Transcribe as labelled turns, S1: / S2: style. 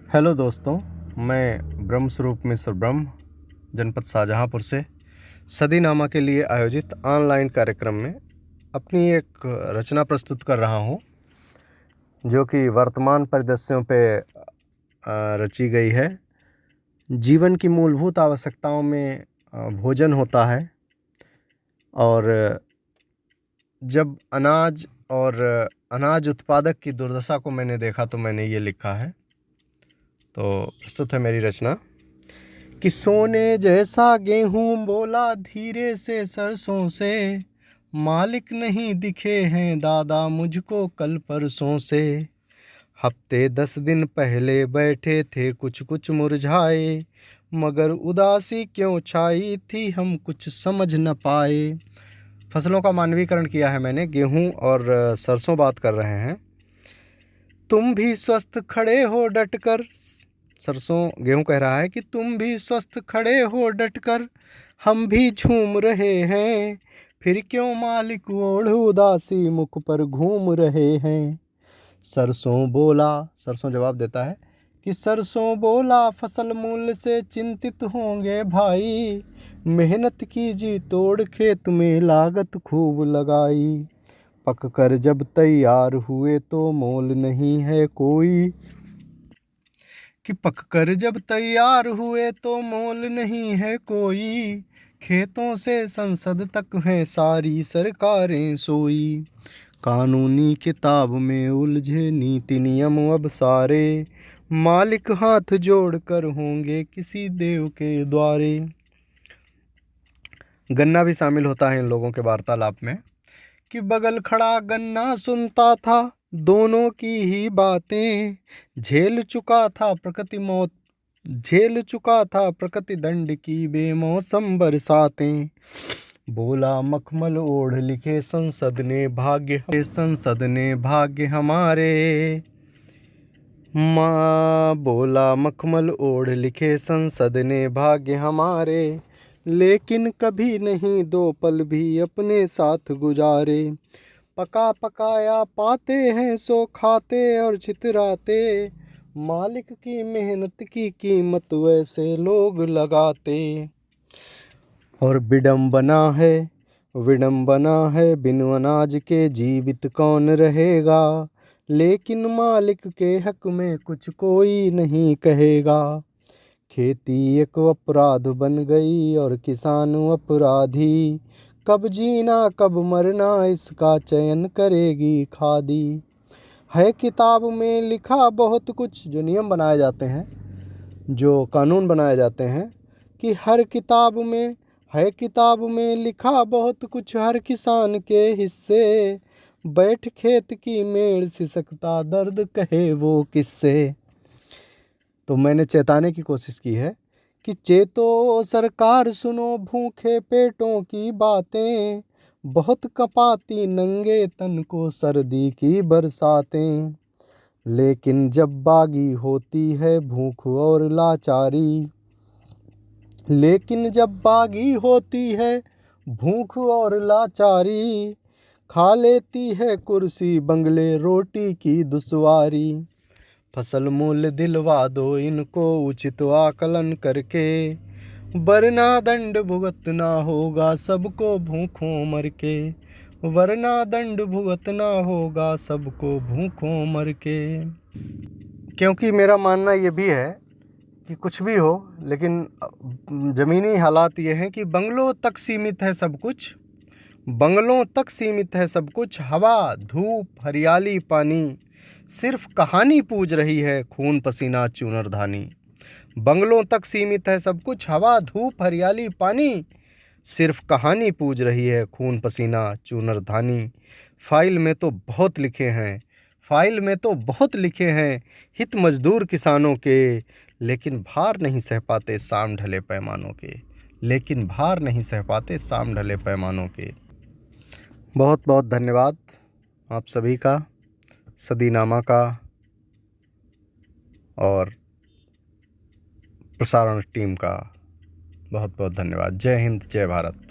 S1: Hello दोस्तों, मैं ब्रह्मस्वरूप मिश्र ब्रह्म जनपद शाहजहाँपुर से सदीनामा के लिए आयोजित ऑनलाइन कार्यक्रम में अपनी एक रचना प्रस्तुत कर रहा हूँ, जो कि वर्तमान परिदृश्यों पे रची गई है। जीवन की मूलभूत आवश्यकताओं में भोजन होता है, और जब अनाज उत्पादक की दुर्दशा को मैंने देखा तो मैंने ये लिखा है। तो प्रस्तुत है मेरी रचना कि सोने जैसा गेहूं बोला धीरे से सरसों से, मालिक नहीं दिखे हैं दादा मुझको कल परसों से। हफ्ते 10 दिन पहले बैठे थे कुछ कुछ मुरझाए, मगर उदासी क्यों छाई थी हम कुछ समझ न पाए। फसलों का मानवीकरण किया है मैंने, गेहूं और सरसों बात कर रहे हैं। तुम भी स्वस्थ खड़े हो डटकर, सरसों गेहूं कह रहा है कि तुम भी स्वस्थ खड़े हो डटकर, हम भी झूम रहे हैं, फिर क्यों मालिक ओढ़ उदासी मुख पर घूम रहे हैं। सरसों बोला, सरसों जवाब देता है कि सरसों बोला फसल मूल्य से चिंतित होंगे भाई, मेहनत की जी तोड़ खेत में लागत खूब लगाई। पक कर जब तैयार हुए तो मोल नहीं है कोई, कि पककर जब तैयार हुए तो मोल नहीं है कोई। खेतों से संसद तक हैं सारी सरकारें सोई, कानूनी किताब में उलझे नीति नियम अब सारे, मालिक हाथ जोड़कर होंगे किसी देव के द्वारे। गन्ना भी शामिल होता है इन लोगों के वार्तालाप में कि बगल खड़ा गन्ना सुनता था दोनों की ही बातें, झेल चुका था प्रकृति दंड की बेमौसम बरसातें। बोला मखमल ओढ़ लिखे संसद ने भाग्य हमारे, माँ बोला मखमल ओढ़ लिखे संसद ने भाग्य हमारे, लेकिन कभी नहीं दो पल भी अपने साथ गुजारे। पका पकाया पाते हैं सो खाते और छितराते, मालिक की मेहनत की कीमत वैसे लोग लगाते। और विडम्बना है बिन अनाज के जीवित कौन रहेगा, लेकिन मालिक के हक में कुछ कोई नहीं कहेगा। खेती एक अपराध बन गई और किसान अपराधी, कब जीना कब मरना इसका चयन करेगी खादी। है किताब में लिखा बहुत कुछ, जो नियम बनाए जाते हैं, जो कानून बनाए जाते हैं, कि किताब में लिखा बहुत कुछ हर किसान के हिस्से, बैठ खेत की मेड़ सिसकता दर्द कहे वो किससे। तो मैंने चेताने की कोशिश की है कि चेतो सरकार सुनो भूखे पेटों की बातें, बहुत कपाती नंगे तन को सर्दी की बरसातें। लेकिन जब बागी होती है भूख और लाचारी, खा लेती है कुर्सी बंगले रोटी की दुश्वारी। फसल मूल्य दिलवा दो इनको उचित आकलन करके, वरना दंड भुगतना होगा सबको भूखों मर के। क्योंकि मेरा मानना ये भी है कि कुछ भी हो, लेकिन ज़मीनी हालात ये हैं कि बंगलों तक सीमित है सब कुछ, हवा धूप हरियाली पानी, सिर्फ कहानी पूज रही है खून पसीना चूनर धानी। बंगलों तक सीमित है सब कुछ, हवा धूप हरियाली पानी, सिर्फ कहानी पूज रही है खून पसीना चूनर धानी। फाइल में तो बहुत लिखे हैं हित मजदूर किसानों के, लेकिन भार नहीं सह पाते साम ढले पैमानों के। बहुत बहुत धन्यवाद आप सभी का, सदीनामा का और प्रसारण टीम का बहुत बहुत धन्यवाद। जय हिंद, जय भारत।